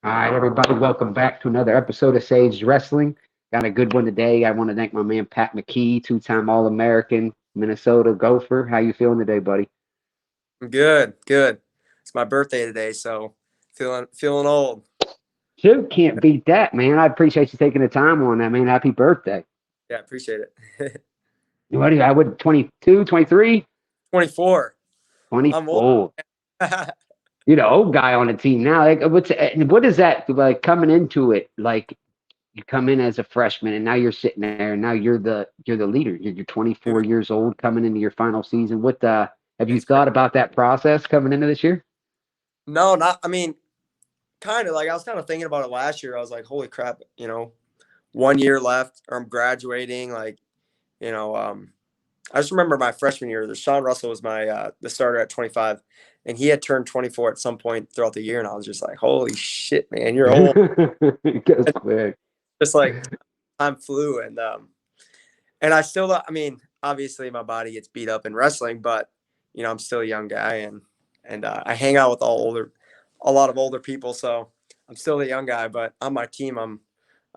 All right, everybody, welcome back to another episode of SAGED Wrestling. Got a good one today. I want to thank my man Pat McKee, two-time All American Minnesota Gopher. How you feeling today, buddy? Good, good. It's my birthday today, so feeling old. Shoot, can't beat that, man. I appreciate you taking the time on that, man. Happy birthday. Yeah, appreciate it. What do you, I would 22, 23, 24. I'm old. 24. You're the old guy on the team now. Like, what is that like coming into it? Like you come in as a freshman and now you're sitting there and now you're the leader. You're 24 years old coming into your final season. What have you It's crazy. thought about that process coming into this year? No, not. I mean, kind of like I was kind of thinking about it last year. I was like, holy crap, 1 year left, or I'm graduating. Like, you know, um, I just remember my freshman year. Sean Russell was my the starter at 25, and he had turned 24 at some point throughout the year, and I was just like, holy shit, man, you're old. It goes quick. Just like time flew, and I still, I mean, obviously my body gets beat up in wrestling, but I'm still a young guy, and I hang out with a lot of older people, so I'm still the young guy. But on my team, I'm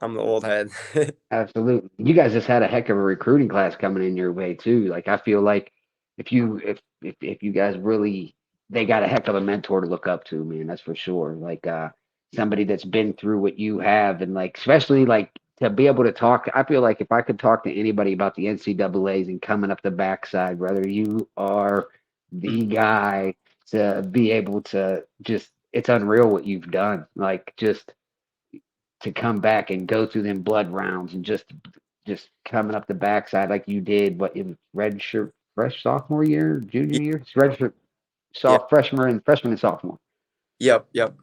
the old head. Absolutely. You guys just had a heck of a recruiting class coming in your way too. Like I feel like if you guys really they got a heck of a mentor to look up to, man, that's for sure. Like somebody that's been through what you have and like especially like to be able to talk, I feel like if I could talk to anybody about the NCAAs and coming up the backside, whether you are the guy to be able to just it's unreal what you've done. Like just to come back and go through them blood rounds and just coming up the backside like you did what in red shirt fresh sophomore year, junior year? It's red shirt Yeah. soft freshman and sophomore. Yep. Yep.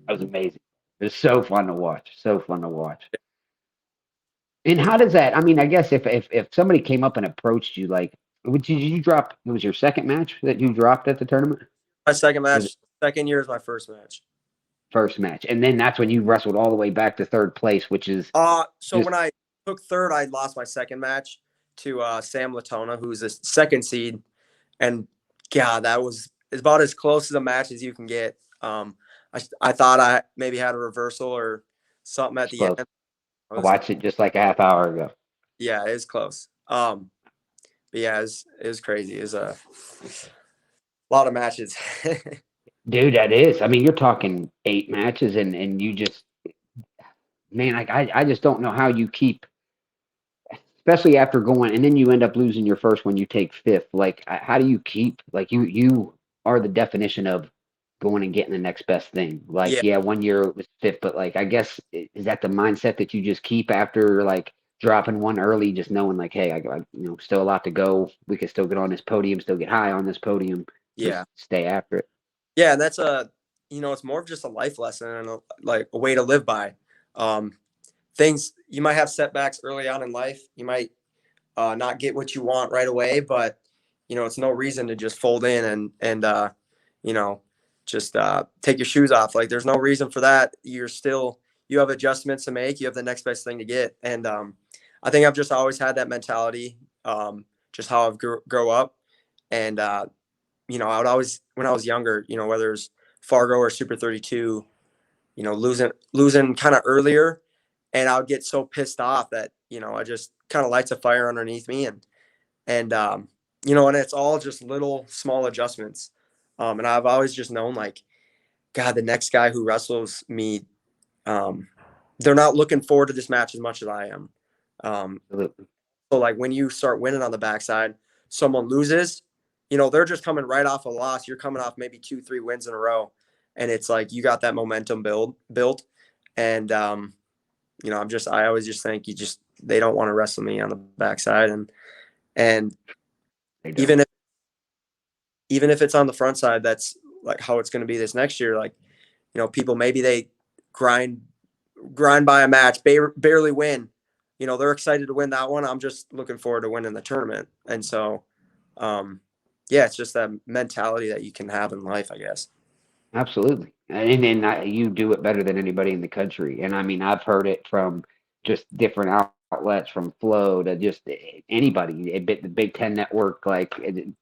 That was amazing. It was so fun to watch. So fun to watch. And how does that I mean, I guess if somebody came up and approached you like did you drop it was your second match that you dropped at the tournament? My second Was it match. Second year is my first match. first match? And then that's when you wrestled all the way back to third place, which is So just when I took third, I lost my second match to Sam Latona, who's a second seed, and God, that was about as close as a match as you can get. I thought I maybe had a reversal or something at the close. end. I I was watched it just like a half hour ago. Yeah, it is close. But yeah, it was crazy. It was a lot of matches. Dude, that is. I mean, you're talking 8 matches, and you just, man, like I just don't know how you keep, especially after going, and then you end up losing your first one. You take fifth. Like, how do you keep? Like, you are the definition of going and getting the next best thing. Like, Yeah, yeah, 1 year it was fifth, but like, I guess is that the mindset that you just keep after like dropping one early, just knowing like, hey, still a lot to go. We can still get on this podium, still get high on this podium. yeah, Just stay after it. yeah. And that's it's more of just a life lesson and like a way to live by. Um, Things you might have setbacks early on in life. You might not get what you want right away, but it's no reason to just fold in and you know just take your shoes off. Like there's no reason for that. You have adjustments to make. You have the next best thing to get, and I think I've just always had that mentality. Just how I've grow up, and I would always when I was younger, whether it's Fargo or Super 32, losing kind of earlier, and I would get so pissed off that I just kind of lights a fire underneath me, and it's all just little small adjustments, and I've always just known like, God, the next guy who wrestles me, um, they're not looking forward to this match as much as I am. Um, Absolutely. so like when you start winning on the backside, someone loses, they're just coming right off a loss. You're coming off maybe 2, 3 wins in a row, and it's like you got that momentum built, and I always just think they don't want to wrestle me on the backside, and They don't. even if even if it's on the front side, that's like how it's going to be this next year. Like, people maybe they grind by a match, barely win. They're excited to win that one. I'm just looking forward to winning the tournament, and so, yeah, it's just that mentality that you can have in life, I guess. Absolutely. And you do it better than anybody in the country. And I mean, I've heard it from just different outlets, from Flow to just anybody, the Big Ten Network, like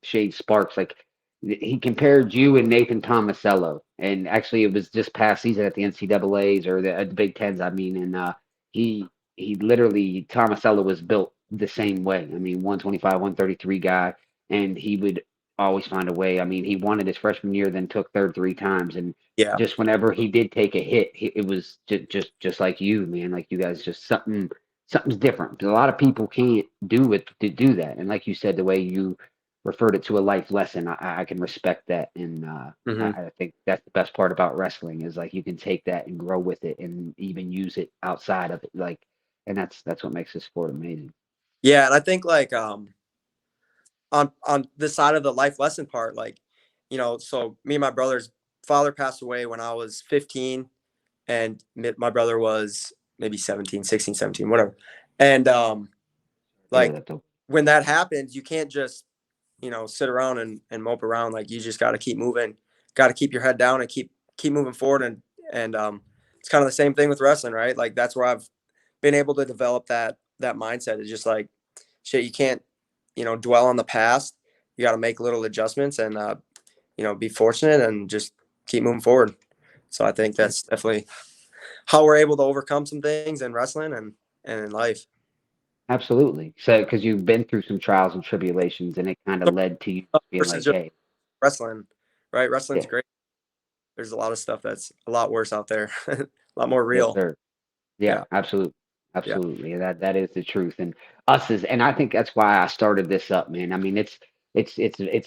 Shade Sparks. Like he compared you and Nathan Tomasello, and actually it was just past season at the NCAA's or the Big Tens, I mean, and he he literally Tomasello was built the same way. I mean, 125, 133 guy, and he would always find a way. I mean, he won it his freshman year, then took third three times, and Yeah. just whenever he did take a hit, it was just like you, man, like you guys, just something's different. A lot of people can't do it to do that, and like you said, the way you referred it to a life lesson. I can respect that, and Hmm. I think that's the best part about wrestling is like you can take that and grow with it, and even use it outside of it. Like, and that's what makes this sport amazing. Yeah, and I think like on the side of the life lesson part, like, so me and my brother's father passed away when I was 15, and my brother was maybe 17, 16, 17, whatever. And Yeah, like that's a, when that happens, you can't just, sit around and mope around. Like you just got to keep moving, got to keep your head down and keep moving forward. And it's kind of the same thing with wrestling, right? Like that's where I've been able to develop that mindset. Is just like, shit, you can't, dwell on the past. You got to make little adjustments and be fortunate and just keep moving forward. So I think that's definitely how we're able to overcome some things in wrestling and in life. absolutely. So, because you've been through some trials and tribulations, and it kind of So, led to you being versus like, just hey, wrestling, right? Wrestling's yeah, great. There's a lot of stuff that's a lot worse out there, a lot more yes, real. sir. Yeah, Yeah. absolutely. Yeah. Absolutely. That is the truth. And and I think that's why I started this up, man. I mean, it's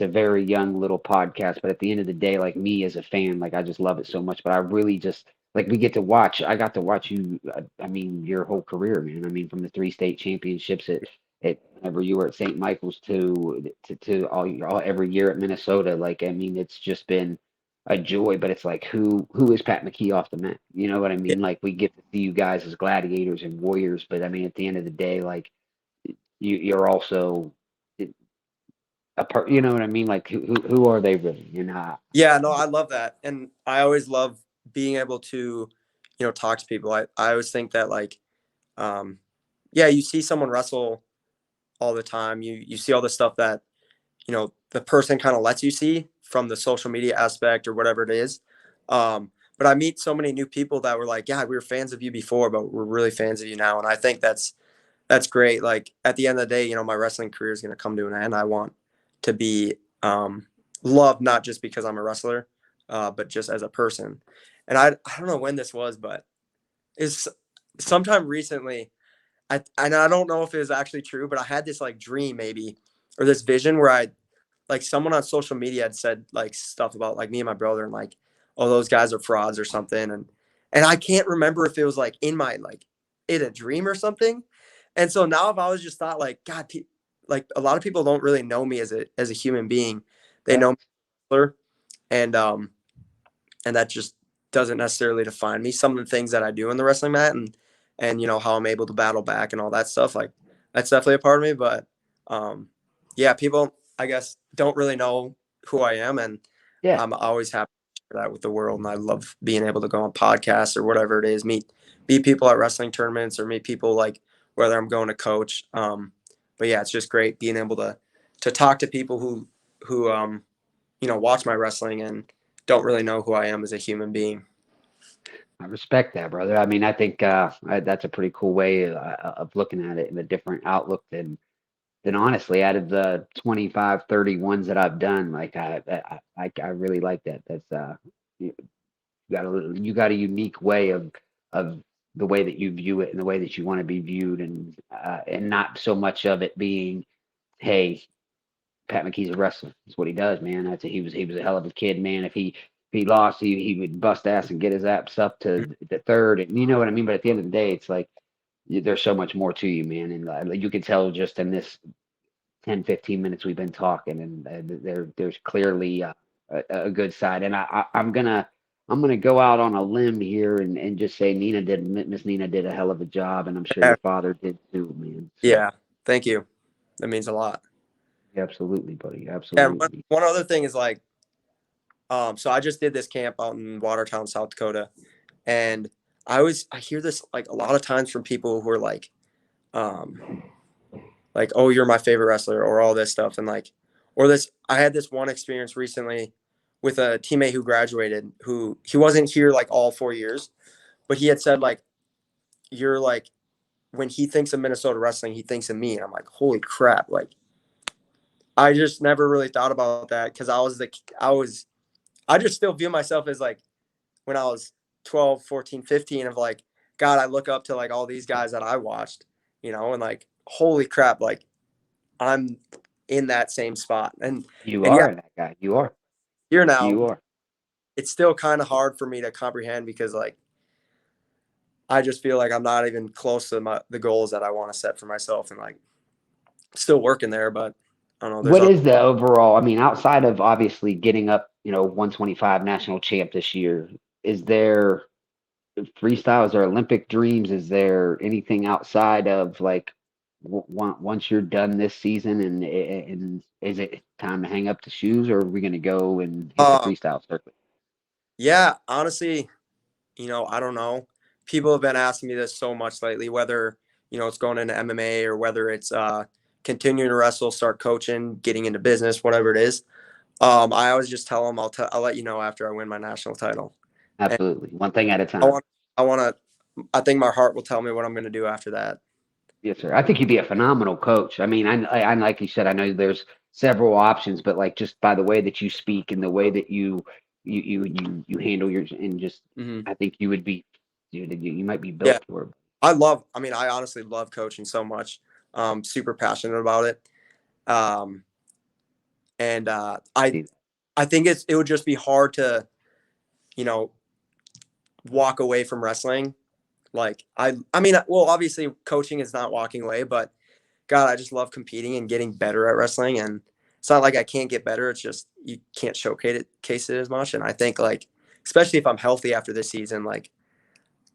a very young little podcast, but at the end of the day, like me as a fan, like I just love it so much. But I really just like we get to watch. I got to watch you. I mean, your whole career, man. I mean, from the three state championships at whenever you were at St. Michael's to all every year at Minnesota. Like, I mean, it's just been a joy, but it's like who is Pat McKee off the mat? You know what I Yeah. mean? Like we get to see you guys as gladiators and warriors, but I mean at the end of the day, like you're also a part. You know what I mean? Like who are they really? You know? Yeah, no, I love that. And I always love being able to, talk to people. I always think that like, um, yeah, you see someone wrestle all the time. You see all the stuff that, the person kind of lets you see from the social media aspect or whatever it is. But I meet so many new people that were like, yeah, we were fans of you before, but we're really fans of you now. And I think that's great. Like at the end of the day, my wrestling career is going to come to an end. I want to be loved not just because I'm a wrestler, but just as a person. And I don't know when this was, but is sometime recently. I don't know if it was actually true, but I had this like dream maybe or this vision where I like someone on social media had said like stuff about like me and my brother and like, oh, those guys are frauds or something. And I can't remember if it was like in my like in a dream or something. And so now I've always just thought like, God, like a lot of people don't really know me as a human being. They Yeah, know me, and and that just doesn't necessarily define me. Some of the things that I do in the wrestling mat and how I'm able to battle back and all that stuff, like that's definitely a part of me. But yeah, people I guess don't really know who I am, and yeah, I'm always happy to share that with the world. And I love being able to go on podcasts or whatever it is, meet people at wrestling tournaments or meet people like whether I'm going to coach. But yeah, it's just great being able to talk to people who watch my wrestling and don't really know who I am as a human being. I respect that, brother. I mean, I think that's a pretty cool way of looking at it in a different outlook than honestly out of the 25, 30 ones that I've done. Like I really like that. That's you got a unique way of the way that you view it and the way that you want to be viewed, and not so much of it being, hey, Pat McKee's a wrestler. That's what he does, man. He was a hell of a kid, man. If he lost, he would bust ass and get his ass up to the third, and you know what I mean. But at the end of the day, it's like there's so much more to you, man, and you can tell just in this 10, 15 minutes we've been talking, and there's clearly a good side. And I'm gonna go out on a limb here and just say Miss Nina did a hell of a job, and I'm sure Yeah, your father did too, man. So yeah. Thank you. That means a lot. absolutely, buddy, Yeah, and one, absolutely. one other thing is like, so I just did this camp out in Watertown, South Dakota, and I hear this like a lot of times from people who are like, oh, you're my favorite wrestler or all this stuff, and like, Or this, I had this one experience recently with a teammate who graduated, who he wasn't here like all 4 years, but he had said like, you're like, when he thinks of Minnesota wrestling, he thinks of me. And I'm like, holy crap. Like, I just never really thought about that because I just still view myself as like when I was 12, 14, 15 of like, God, I look up to like all these guys that I watched, and like, holy crap, like I'm in that same spot. You And yeah, are that guy. You are. here now, You are. it's still kind of hard for me to comprehend because like I just feel like I'm not even close to the goals that I want to set for myself, and like still working there, but I don't know. What is the overall? I mean, outside of obviously getting up, 125 national champ this year, is there freestyle? Is there Olympic dreams? Is there anything outside of like once you're done this season and is it time to hang up the shoes or are we going to go and hit the freestyle circuit? Yeah, honestly, I don't know. People have been asking me this so much lately, whether, it's going into MMA or whether it's continuing to wrestle, start coaching, getting into business, whatever it is. I always just tell them I'll let you know after I win my national title. And Absolutely. One thing at a I time. want I think my heart will tell me what I'm going to do after that. Yes, sir. I think you'd be a phenomenal coach. I mean, I like you said, I know there's several options, but like just by the way that you speak and the way that you handle yours, and just Mm-hmm. I think you would be you might be Yeah, built for it. I honestly love coaching so much. Super passionate about it. Um, and I think it would just be hard to, you know, walk away from wrestling. Like I mean, well, obviously coaching is not walking away, but God, I just love competing and getting better at wrestling. And it's not like I can't get better. It's just you can't showcase it as much. And I think like, especially if I'm healthy after this season, like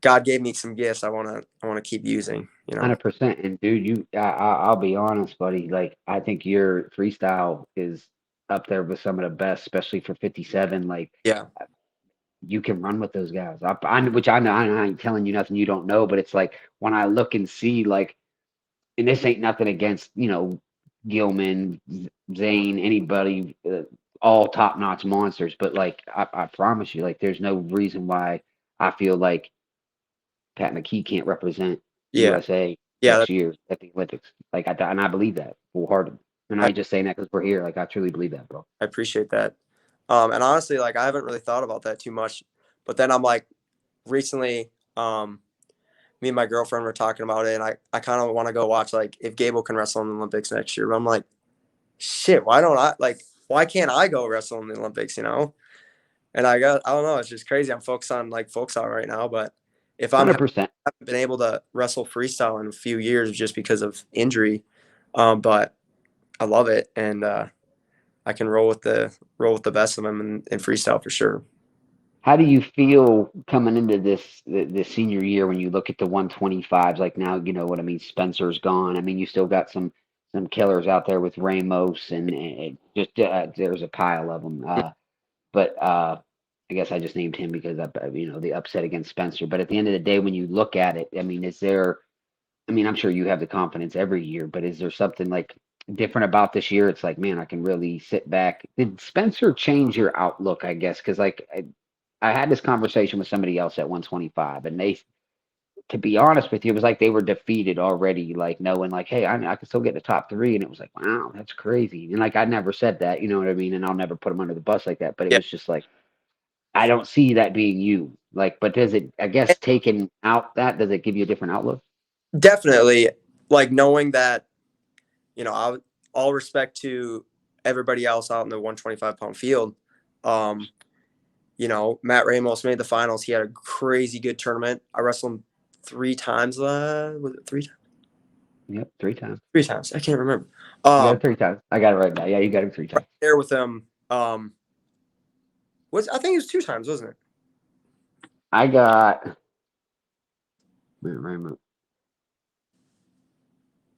God gave me some gifts I wanna keep using. 100%. And dude, I'll be honest, buddy. Like I think your freestyle is up there with some of the best, especially for 57. Like Yeah. you can run with those guys. Which I know I ain't telling you nothing you don't know, but it's like when I look and see like, and this ain't nothing against Gilman, Zane, anybody, all top notch monsters, but like I promise you, like there's no reason why I feel like Pat McKee can't represent the Yeah. USA Yeah. next year at the Olympics. Like and I believe that wholeheartedly. And I I, ain't just saying that because we're here. Like I truly believe that, bro. I appreciate that. And honestly, like I haven't really thought about that too much, but then I'm like recently, me and my girlfriend were talking about it, and I kind of want to go watch like if Gable can wrestle in the Olympics next year. But I'm like, shit, why can't I go wrestle in the Olympics? And I don't know, it's just crazy. I'm focused on like folk style right now, but if I 100%. haven't been able to wrestle freestyle in a few years just because of injury, but I love it, and I can roll with the best of them in freestyle for sure. How do you feel coming into this senior year when you look at the 125s? Like now, you know what I mean. Spencer's gone. I mean, you still got some killers out there with Ramos and just there's a pile of them. But I guess I just named him because the upset against Spencer. But at the end of the day, when you look at it, I mean, is there? I mean, I'm sure you have the confidence every year, but is there something like different about this year? It's like, man, I can really sit back. Did Spencer change your outlook? I guess because like I had this conversation with somebody else at 125, and to be honest with you, it was like they were defeated already, like knowing like, hey, I can still get the top three, and it was like, wow, that's crazy. And like I never said that, you know what I mean? And I'll never put them under the bus like that. But it Yeah, was just like I don't see that being you. Like, but does it? I guess taking out that does it give you a different outlook? definitely. Like knowing that, all respect to everybody else out in the 125-pound field. Um, Matt Ramos made the finals. He had a crazy good tournament. I wrestled him 3 times. Was it 3 times? Yep, 3 times. 3 times. I can't remember. You got Um, it 3 times. I got it right now. Yeah, you got it three right times. there with him. I think it was 2 times, wasn't it? I got. Wait.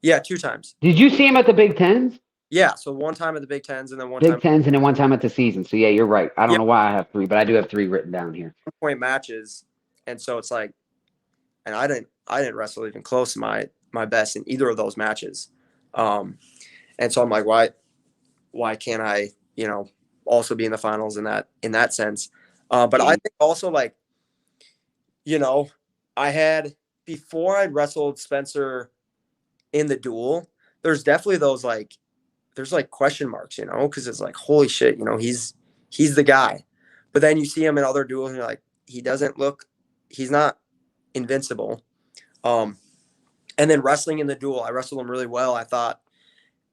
Yeah, 2 times. Did you see him at the Big Tens? Yeah, so one time at the Big Tens and then one Big time. Tens and then one time at the season. So yeah, you're right. I don't Yeah, know why I have three, but I do have three written down here. point matches, and so it's like, and I didn't wrestle even close to my best in either of those matches. And so I'm like, why? why can't I, also be in the finals in that sense. But I Yeah, think also like, you know, I had before I wrestled Spencer in the duel, there's definitely those like there's like question marks, because it's like holy shit, he's the guy. But then you see him in other duels and you're like, he's not invincible. Um, and then wrestling in the duel, I wrestled him really well, I thought,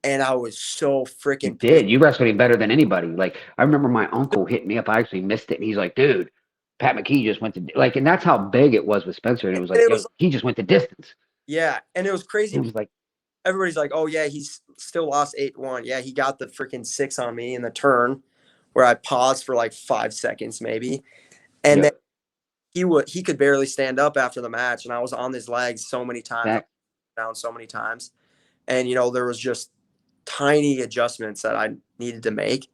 and I was so you freaking pissed. did. You wrestled him better than anybody. Like I remember my uncle hitting me up. I actually missed it, and he's like, "Dude, Pat McKee just went to like," and that's how big it was with Spencer. And it was And like, it "Yo, was he just went the distance." yeah, and it was crazy. It was like, Everybody's like, "Oh yeah, he's still lost 8-1." Yeah, he got the freaking 6 on me in the turn where I paused for like 5 seconds maybe. And then "Yo, he could barely stand up after the match, and I was on his legs so many times, I was that down so many times. And there was just tiny adjustments that I needed to make.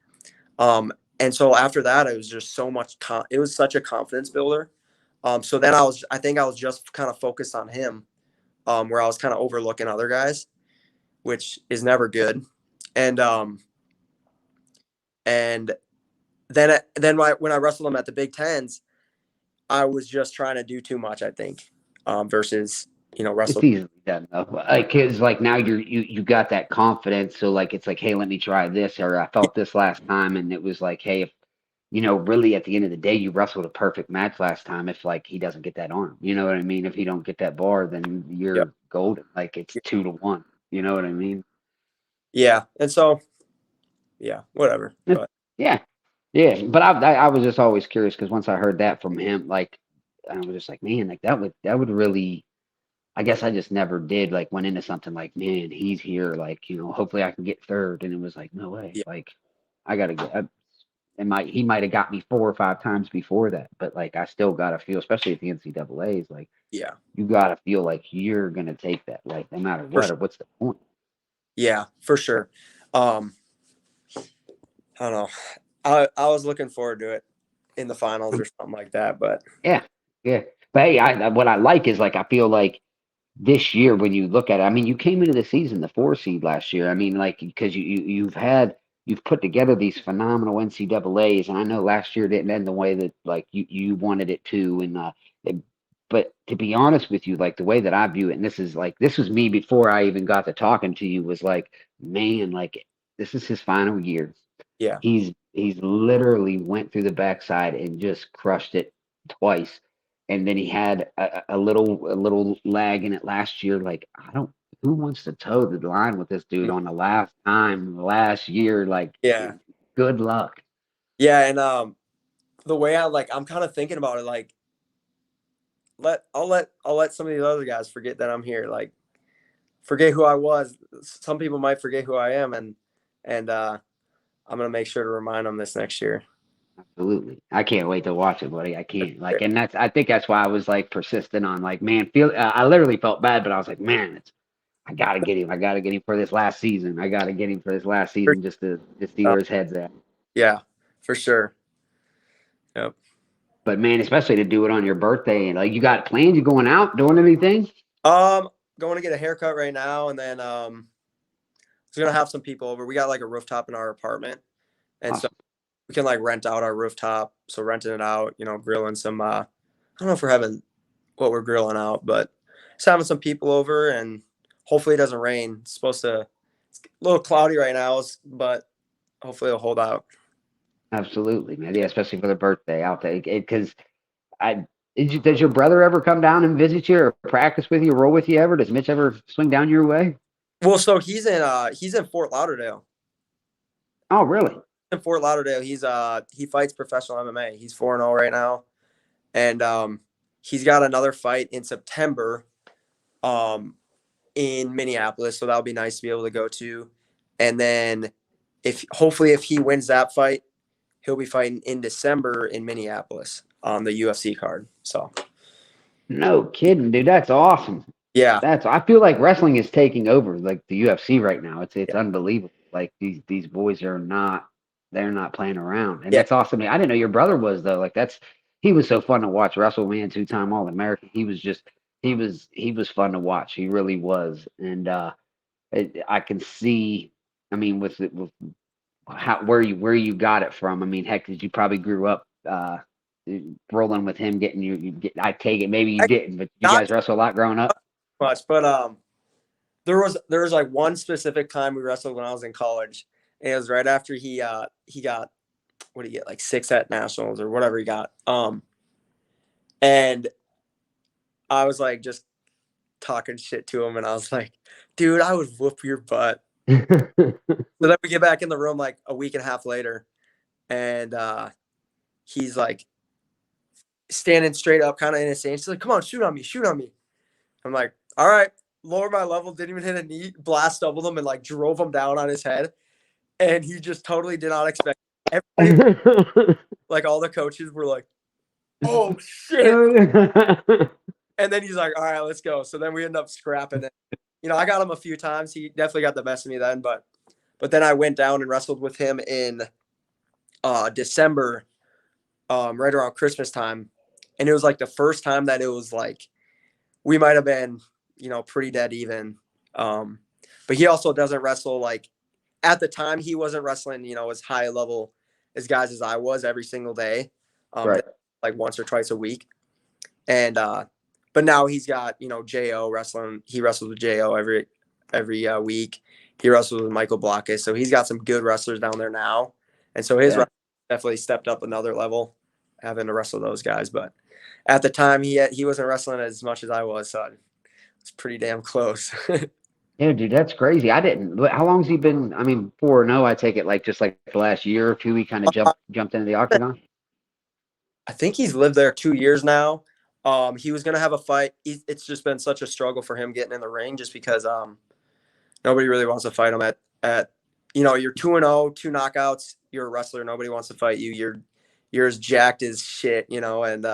And so after that, it was just so much it was such a confidence builder. So then I think I was just kind of focused on him, where I was kind of overlooking other guys, which is never good. And and then when I wrestled him at the Big Tens, I was just trying to do too much, I think, versus it's wrestle. easily done though." Like it's like now you got that confidence. So like it's like, "Hey, let me try this," or "I felt this last time," and it was like, "Hey, if really at the end of the day, you wrestled a perfect match last time. If like he doesn't get that arm, you know what I mean? If he don't get that bar, then Yeah, you're golden. Like it's 2-1. You know what I mean?" yeah, and so yeah, whatever. Yeah, But yeah, yeah. But I was just always curious because once I heard that from him, like I was just like, man, like that would really. I guess I just never did like went into something like, man, he's here. Like hopefully I can get third, and it was like, no way. yeah, Like I gotta get. And he might have got me 4 or 5 times before that, but like I still gotta feel, especially at the NCAA's, like yeah, you gotta feel like you're gonna take that, like no matter for what, sure. or what's the point? Yeah, for sure. Um, I don't know. I was looking forward to it in the finals or something like that, but Yeah, yeah. But hey, what I like is like I feel like this year when you look at it, I mean, you came into the season the 4 seed last year. I mean, like because you've put together these phenomenal NCAA's, and I know last year didn't end the way that like you wanted it to, and it, but to be honest with you, like the way that I view it, and this was me before I even got to talking to you, was like, man, like this is his final year. yeah, He's literally went through the backside and just crushed it twice. And then he had a little lag in it last year. Like I don't who wants to toe the line with this dude on the last time last year? Like yeah, good luck. yeah. And the way I'm kind of thinking about it, like I'll let some of these other guys forget that I'm here. Like forget who I was. Some people might forget who I am, and I'm gonna make sure to remind them this next year. Absolutely. I can't wait to watch it, buddy. I can't. Like, and I think that's why I was like persistent on like, man, I literally felt bad, but I was like, man, I gotta get him. I gotta get him for this last season. I gotta get him for this last season just to see Uh, where his head's at. yeah, for sure. Yep. But man, especially to do it on your birthday and like you got plans, you going out, doing anything? Um, Going to get a haircut right now, and then we're gonna have some people over. We got like a rooftop in our apartment, and so Awesome. we can like rent out our rooftop. So renting it out, grilling some. I don't know if we're having what we're grilling out, but just having some people over, and hopefully it doesn't rain. It's supposed to. It's a little cloudy right now, but hopefully it'll hold out. Absolutely, man. Yeah, especially for the birthday out there. Because I does your brother ever come down and visit you or practice with you or roll with you ever? Does Mitch ever swing down your way? Well, so he's in Fort Lauderdale. Oh, really? In Fort Lauderdale, he fights professional MMA. He's 4-0 right now, and he's got another fight in September, um, in Minneapolis. So that'll be nice to be able to go to. And then if he wins that fight, he'll be fighting in December in Minneapolis on the UFC card. So No kidding, dude. That's awesome. yeah, I feel like wrestling is taking over like the UFC right now. It's yeah, unbelievable. Like these boys they're not playing around. And yeah, that's awesome. I didn't know your brother was though. Like he was so fun to watch. Wrestle man, 2-time All American. He was fun to watch. He really was. And I can see, I mean, with where you got it from. I mean, heck, 'cause you probably grew up rolling with him, getting I take it, maybe you I didn't, but you not guys wrestle a lot growing up. much, but there was like one specific time we wrestled when I was in college, and it was right after he got, what did he get, like 6 at nationals or whatever he got. And I was like just talking shit to him, and I was like, dude, I would whoop your butt. So then we get back in the room like a week and a half later, and he's like standing straight up, kind of in his stance. He's like, come on, shoot on me, shoot on me. I'm like, all right, lower my level, didn't even hit a knee, blast doubled him and like drove him down on his head. And he just totally did not expect it. Everybody, like all the coaches were like, oh shit. And then he's like, all right, let's go. So then we end up scrapping it. I got him a few times. He definitely got the best of me then, but then I went down and wrestled with him in December, right around Christmas time. And it was like the first time that it was like we might have been, pretty dead even. But he also doesn't wrestle like at the time he wasn't wrestling, as high level as guys as I was every single day. Right. Like once or twice a week. And but now he's got, JO wrestling. He wrestles with JO every week. He wrestles with Michael Blockus. So he's got some good wrestlers down there now. And so his definitely stepped up another level, having to wrestle those guys. But at the time he wasn't wrestling as much as I was, so it's pretty damn close. Yeah, dude, that's crazy. I didn't. How long's he been? I mean, 4-0. I take it like just like the last year or two. He kind of jumped into the octagon. I think he's lived there 2 years now. He was gonna have a fight. It's just been such a struggle for him getting in the ring, just because nobody really wants to fight him at you're 2-0, 2 knockouts. You're a wrestler. Nobody wants to fight you. You're as jacked as shit, and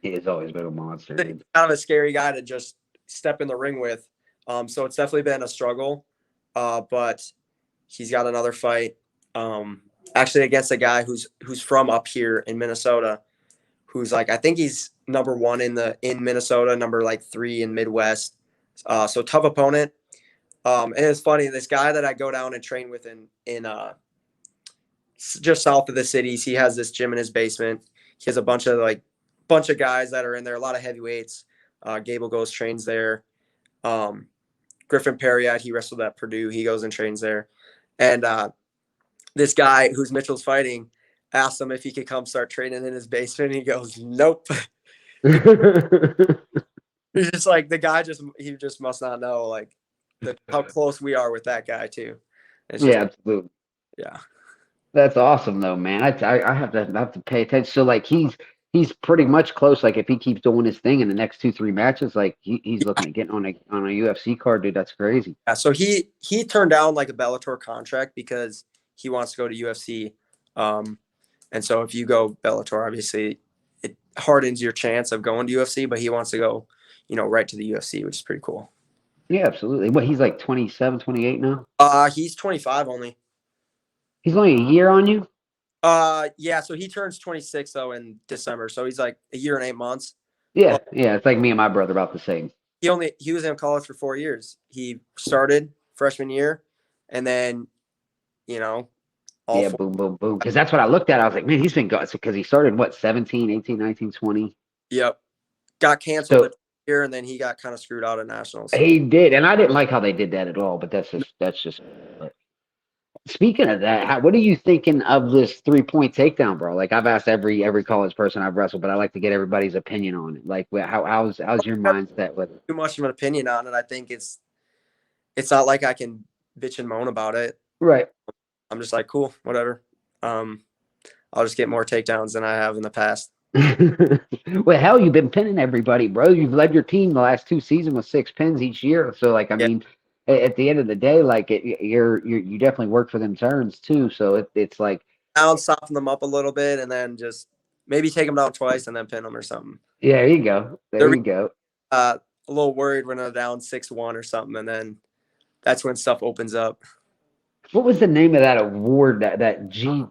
He has always been a monster. Kind of a scary guy to just step in the ring with. So it's definitely been a struggle, but he's got another fight, actually against a guy who's from up here in Minnesota, who's like, I think he's number 1 in Minnesota, number like 3 in Midwest. So tough opponent. And it's funny, this guy that I go down and train with in just south of the cities, he has this gym in his basement. He has a bunch of guys that are in there, a lot of heavyweights. Gable goes trains there. Griffin Perriott, he wrestled at Purdue. He goes and trains there. And this guy who's Mitchell's fighting asked him if he could come start training in his basement. And he goes, nope. He's just like, the guy he just must not know like how close we are with that guy too. Absolutely. Yeah. That's awesome though, man. I have to pay attention. So like he's pretty much close. Like if he keeps doing his thing in the next 2-3 matches, like he's looking at getting on a UFC card, dude. That's crazy. Yeah. So he turned down like a Bellator contract because he wants to go to UFC. And so if you go Bellator, obviously it hardens your chance of going to UFC, but he wants to go, right to the UFC, which is pretty cool. Yeah, absolutely. What, he's like 27, 28 now? He's 25 only. He's only a year on you? Yeah, so he turns 26 though in December. So he's like a year and 8 months. Yeah, yeah, it's like me and my brother about the same. He was in college for 4 years. He started freshman year and then, boom, boom, boom. Because that's what I looked at. I was like, man, he's been going, because he started, 17, 18, 19, 20? Yep. Got canceled here, and then he got kind of screwed out of nationals. He did, and I didn't like how they did that at all, but that's just. Speaking of that, what are you thinking of this 3-point takedown, bro? Like I've asked every college person I've wrestled, but I like to get everybody's opinion on it. Like how's your mindset with it? Too much of an opinion on it. I think it's not like I can bitch and moan about it. Right. I'm just like, cool, whatever. I'll just get more takedowns than I have in the past. Well, hell, you've been pinning everybody, bro. You've led your team the last 2 seasons with 6 pins each year. So, like, I mean, at the end of the day, like, you definitely work for them turns too. So it's like down, soften them up a little bit, and then just maybe take them down twice and then pin them or something. Yeah, there you go. There you go. A little worried when I'm down 6-1 or something, and then that's when stuff opens up. What was the name of that award that G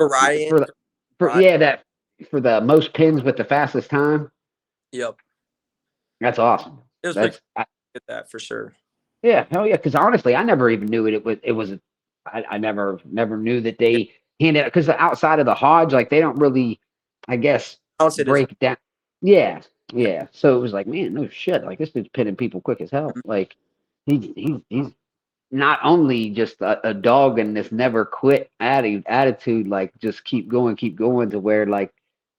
Ryan? For the most pins with the fastest time? Yep. That's awesome. It was that for sure. Yeah, hell yeah. Because honestly, I never even knew it was I never knew that they handed because outside of the Hodge, like they don't really, I guess, Bounce it is. break down. Yeah, yeah. So it was like, man, no shit. Like this dude's pinning people quick as hell. Like he's not only just a dog and this never quit attitude, like just keep going to where like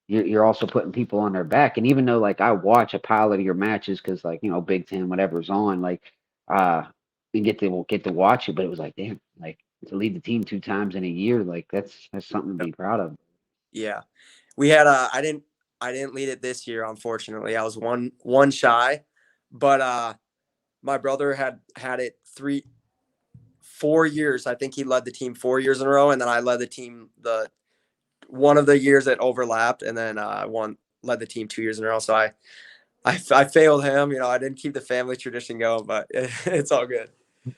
you're also putting people on their back. And even though like I watch a pile of your matches because like Big Ten whatever's on, like uh we get to watch it, but it was like damn, like to lead the team 2 times in a year, like that's something to be proud of. Yeah. We had I didn't lead it this year, unfortunately. I was one shy, but my brother had it 4 years. I think he led the team 4 years in a row, and then I led the team the one of the years that overlapped, and then I led the team 2 years in a row. So I failed him. I didn't keep the family tradition going, but it's all good.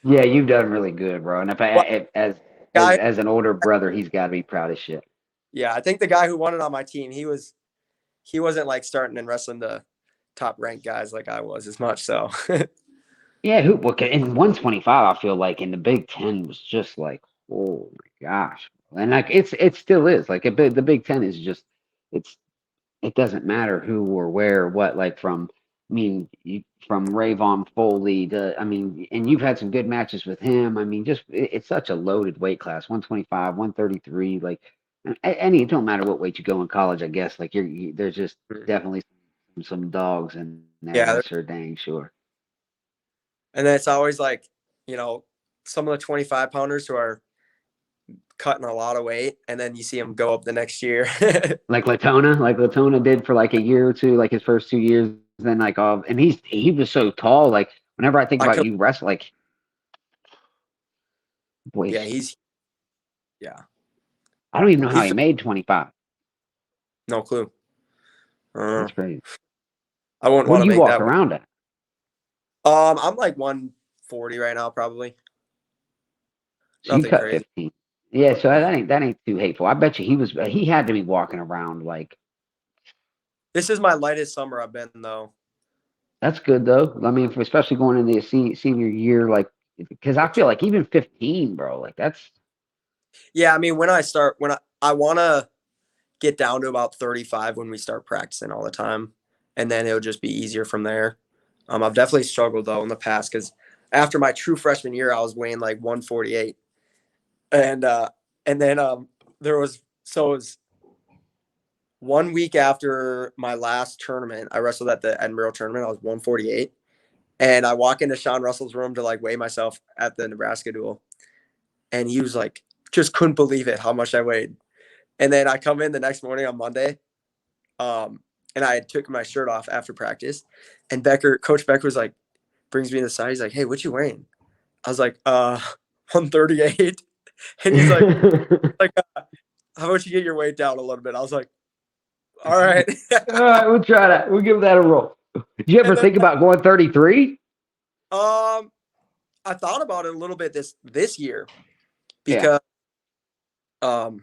Yeah, you've done really good, bro. And Well, guy, as an older brother, he's got to be proud as shit. yeah, I think the guy who won it on my team, he wasn't like starting and wrestling the top ranked guys like I was as much. So Yeah, who well, in 125, I feel like in the Big Ten was just like, oh my gosh, and like it still is like the Big Ten is just it's it doesn't matter who or where or what. Like from from Rayvon Foley to and you've had some good matches with him. I mean, just it's such a loaded weight class, 125, 133. Like any it don't matter what weight you go in college, I guess. Like there's just definitely some dogs in there. yeah, That's for dang sure. and then it's always like some of the 25 pounders who are cutting a lot of weight, and then you see them go up the next year. Like Latona did for like a year or two, like his first 2 years. Then like and he was so tall. Like whenever I think I about could, you wrestle, like boy, yeah, yeah, I don't even know how he's he made 25. no clue. Uh, That's crazy. I wouldn't What want do to you make walk that. around at? I'm like 140 right now, probably. So you Nothing cut crazy. 15. Yeah, so that ain't too hateful. I bet you he had to be walking around like This is my lightest summer I've been though. that's good though. I mean, especially going into the senior year, like because I feel like even 15, bro, like that's Yeah, I mean, when I want to get down to about 35 when we start practicing all the time, and then it'll just be easier from there. I've definitely struggled though in the past because after my true freshman year, I was weighing like 148, and then it was 1 week after my last tournament. I wrestled at the Edinburgh tournament. I was 148, and I walk into Sean Russell's room to like weigh myself at the Nebraska duel, and he was like, just couldn't believe it how much I weighed. And then I come in the next morning on Monday, and I took my shirt off after practice, and Coach Becker was like, brings me to the side. He's like, "Hey, what you wearing?" I was like, 138. And he's like, how about you get your weight down a little bit? I was like, all right. all right, we'll try that. We'll give that a roll. Did you ever And then, think about going 33? I thought about it a little bit this year Yeah. because,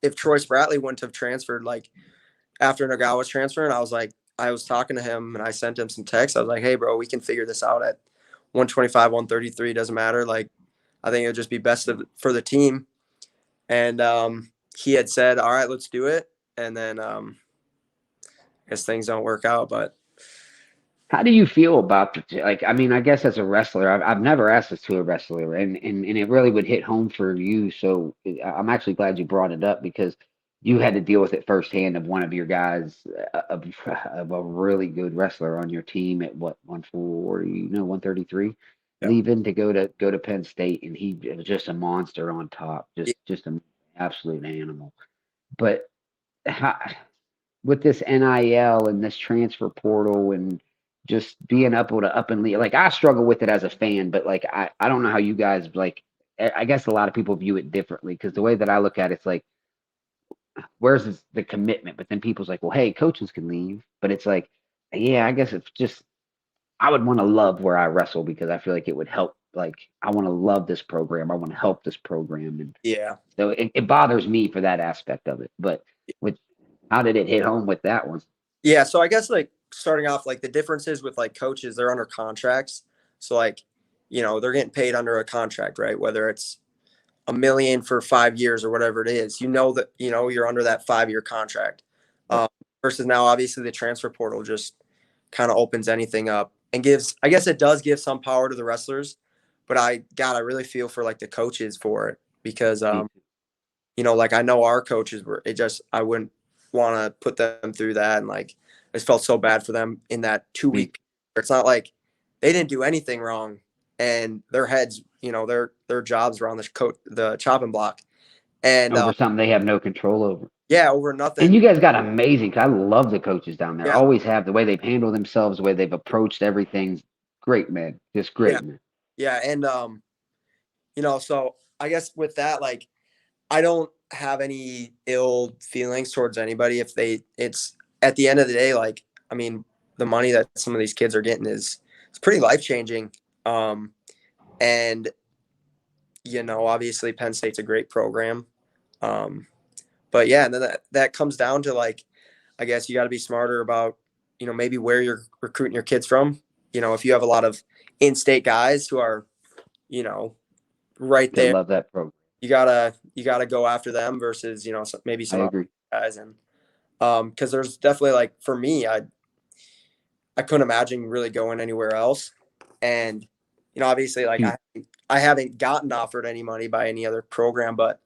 if Troy Spratley wouldn't have transferred, like after Nagawa was transferring, I was talking to him and I sent him some texts. I was like, hey, bro, we can figure this out at 125, 133. Doesn't matter. Like, I think it'll just be best for the team. And he had said, all right, let's do it. And then I guess things don't work out, but How do you feel about like? I mean, I guess as a wrestler, I've never asked this to a wrestler, and it really would hit home for you. So I'm actually glad you brought it up because you had to deal with it firsthand of one of your guys, of a really good wrestler on your team at what 140, 133, yeah. leaving to go to Penn State, and he was just a monster on top, just an absolute animal. But how, with this NIL and this transfer portal and just being able to up and leave. Like I struggle with it as a fan, but like I don't know how you guys like. I guess a lot of people view it differently because the way that I look at it's like, where's the commitment? But then people's like, well, hey, coaches can leave, but it's like, yeah, I guess it's just I would want to love where I wrestle because I feel like it would help. Like I want to love this program. I want to help this program, and Yeah. so it bothers me for that aspect of it. But with how did it hit home with that one? Yeah. So I guess like starting off, like the differences with like coaches, they're under contracts. So like, they're getting paid under a contract, right? Whether it's $1 million for 5 years or whatever it is, that, you're under that 5-year contract. Um, versus now, obviously the transfer portal just kind of opens anything up and I guess it does give some power to the wrestlers, but I really feel for like the coaches for it because, like I know our coaches I wouldn't want to put them through that. And like, I just felt so bad for them in that 2 week. It's not like they didn't do anything wrong and their heads, their jobs were on the chopping block and, over something they have no control over. yeah, over And nothing. you guys got amazing. I love the coaches down there. Yeah. Always have the way they've handled themselves, the way they've approached everything. Great, man. Just great, Yeah. man. Yeah. And, so I guess with that, like, I don't have any ill feelings towards anybody it's at the end of the day, like, I mean, the money that some of these kids are getting it's pretty life-changing. And, obviously Penn State's a great program. But yeah, and then that comes down to like, I guess you got to be smarter about, maybe where you're recruiting your kids from. If you have a lot of in-state guys who are, right They there, love that program. you gotta go after them versus, maybe I some other agree. guys. And because there's definitely like for me, I couldn't imagine really going anywhere else. And, obviously like I haven't gotten offered any money by any other program, but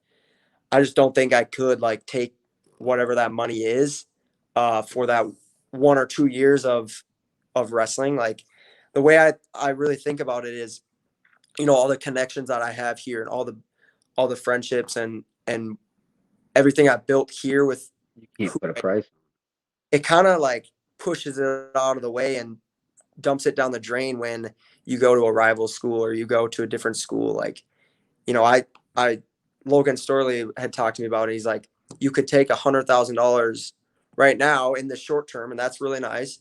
I just don't think I could like take whatever that money is for that 1 or 2 years of wrestling. Like the way I really think about it is, all the connections that I have here and all the friendships and everything I built here with You can't put a price. it kind of like pushes it out of the way and dumps it down the drain when you go to a rival school or you go to a different school. Like, I Logan Storley had talked to me about it. He's like, you could take $100,000 right now in the short term, and that's really nice.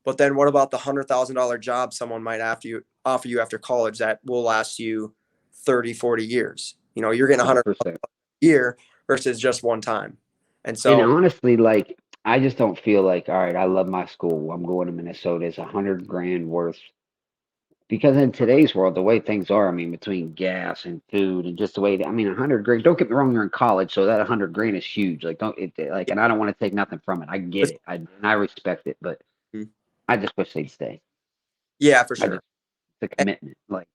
But then what about the $100,000 job someone might offer you after college that will last you 30, 40 years? You're getting 100,000 a year versus just one time. And And so, honestly, like I just don't feel like, all right, I love my school. I'm going to Minnesota. It's 100 grand worth. Because in today's world, the way things are, I mean, between gas and food and just the way, I mean, 100 grand. Don't get me wrong, you're in college, so that 100 grand is huge. Like, like, and I don't want to take nothing from it. I get it, and I respect it, but I just wish they'd stay. yeah, for I sure. just, it's a commitment. Like,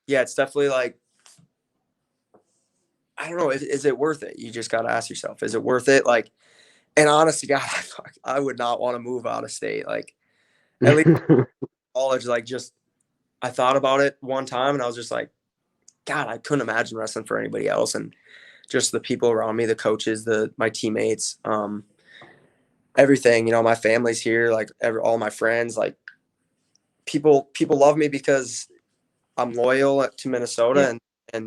Yeah, it's definitely like, I don't know, is it worth it? You just got to ask yourself, is it worth it? Like, and honestly, God, I would not want to move out of state. Like, at least college, like, just I thought about it one time, and I was just like, God, I couldn't imagine wrestling for anybody else. And just the people around me, the coaches, my teammates, everything. My family's here, like all my friends, like people love me because I'm loyal to Minnesota, yeah,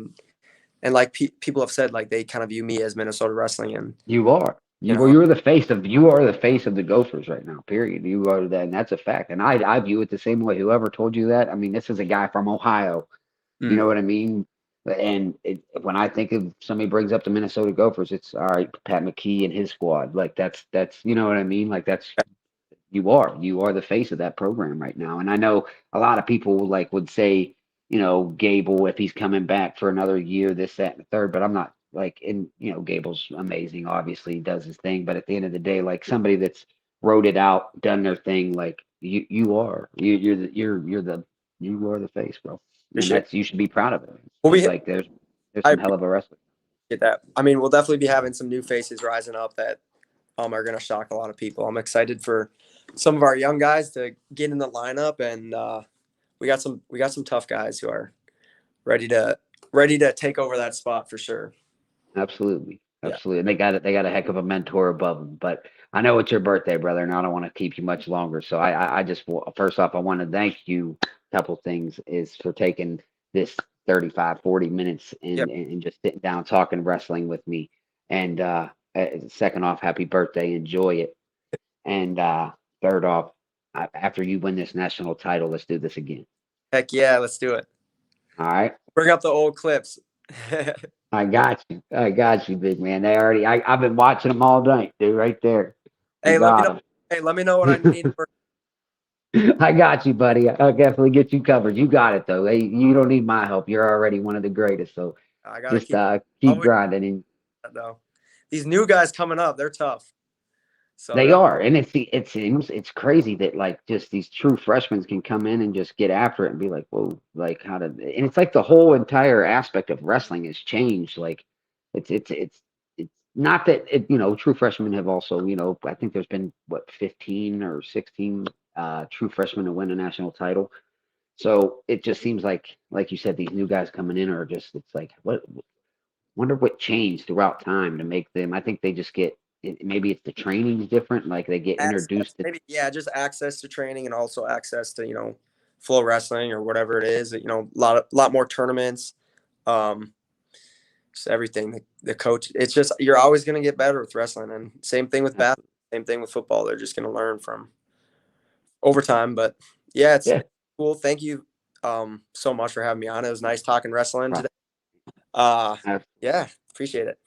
and like people have said, like they kind of view me as Minnesota wrestling, and you are. you Well, know, you are the face of the Gophers right now. Period. You are that, and that's a fact. And I view it the same way. Whoever told you that, I mean, this is a guy from Ohio. You mm, know what I mean? And when I think of somebody brings up the Minnesota Gophers, it's all right, Pat McKee and his squad. Like that's you know what I mean? Like that's you are the face of that program right now. And I know a lot of people like would say, Gable if he's coming back for another year, this, that, and the third. But I'm not like Gable's amazing, obviously he does his thing. But at the end of the day, like somebody that's wrote it out, done their thing, like you are the face, bro. And appreciate it. you should be proud of it. Well, Because like there's I some hell of a wrestler. appreciate that. I mean, we'll definitely be having some new faces rising up that are going to shock a lot of people. I'm excited for some of our young guys to get in the lineup, and we got some tough guys who are ready to take over that spot for sure. Absolutely. Yeah. Absolutely. And they got a heck of a mentor above them. But I know it's your birthday, brother, and I don't want to keep you much longer. So I just first off I want to thank you. A couple things is for taking this 35, 40 minutes Yep. and just sitting down talking wrestling with me. And second off, happy birthday. Enjoy it. And third off, after you win this national title, let's do this again. Heck yeah, let's do it. All right. Bring up the old clips. I got you. I got you, big man. I've been watching them all night, dude, right there. You Hey, let me got know. them. Hey, let me know what I need for. I got you, buddy. I'll definitely get you covered. You got it, though. Hey, you don't need my help. You're already one of the greatest. So I gotta Just keep keep always grinding. And though. These new guys coming up, they're tough. So they that are, and it seems it's crazy that like just these true freshmen can come in and just get after it and be like, whoa, like how did? And it's like the whole entire aspect of wrestling has changed. Like it's not that true freshmen have also I think there's been what 15 or 16 true freshmen to win a national title. So it just seems like you said, these new guys coming in are just it's like what wonder what changed throughout time to make them. I think they just get maybe it's the training's different. Like they get access, introduced to maybe just access to training and also access to flow wrestling or whatever it is. A lot more tournaments. Um, just everything. The coach. It's just you're always going to get better with wrestling, and same thing with basketball. absolutely. Same thing with football. They're just going to learn from over time. But yeah, it's Yeah, cool. Thank you so much for having me on. It was nice talking wrestling right. today. Yeah, appreciate it.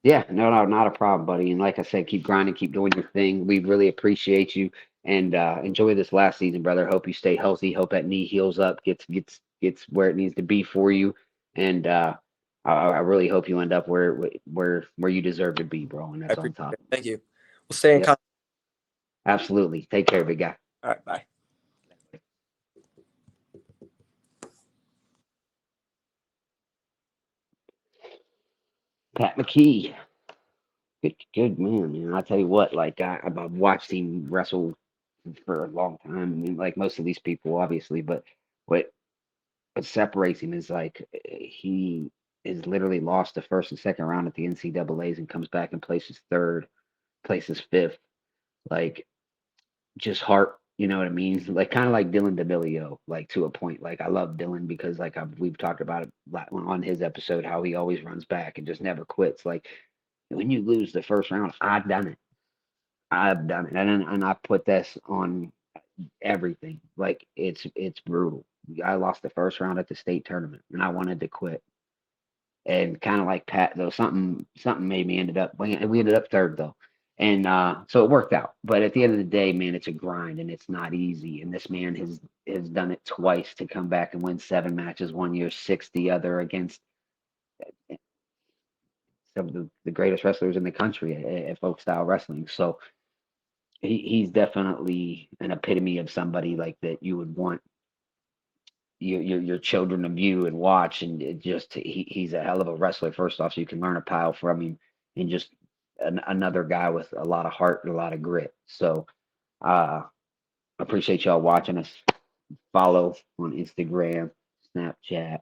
Yeah, no, not a problem, buddy. And like I said, keep grinding, keep doing your thing. We really appreciate you and enjoy this last season, brother. Hope you stay healthy. Hope that knee heals up, gets where it needs to be for you. And I really hope you end up where you deserve to be, bro. And I that's on appreciate top. it. Thank you. We'll stay in Yep, contact. absolutely. Take care, big guy. All right, bye. Pat McKee. Good man. I tell you what, like I've watched him wrestle for a long time. I mean, like most of these people, obviously, but what what separates him is like he is literally lost the first and second round at the NCAA's and comes back and places third, places fifth. Like just heart, you know what I mean? Like kind of like Dylan DeMilio, like to a point. Like I love Dylan because like we've talked about it on his episode how he always runs back and just never quits. Like when you lose the first round, I've done it. I've done it, and I put this on everything. Like it's brutal. I lost the first round at the state tournament, and I wanted to quit. And kind of like Pat, though, something made me ended up. We ended up third though, and so it worked out. But at the end of the day, man, it's a grind, and it's not easy. And this man has done it twice to come back and win 7 matches one year, six the other against some of the greatest wrestlers in the country at folk style wrestling. So he's definitely an epitome of somebody like that you would want your children to view and watch. And he's a hell of a wrestler, first off, so you can learn a pile from him, and just another guy with a lot of heart and a lot of grit. So uh appreciate y'all watching us. Follow on Instagram, Snapchat,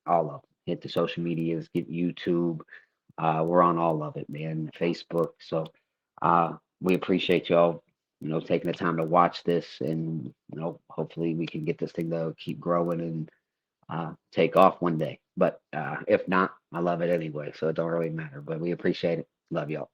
all of them. Hit the social medias, get YouTube. We're on all of it, man. Facebook. So we appreciate y'all, taking the time to watch this, and hopefully we can get this thing to keep growing and take off one day. But if not, I love it anyway, so it don't really matter. But we appreciate it. Love y'all.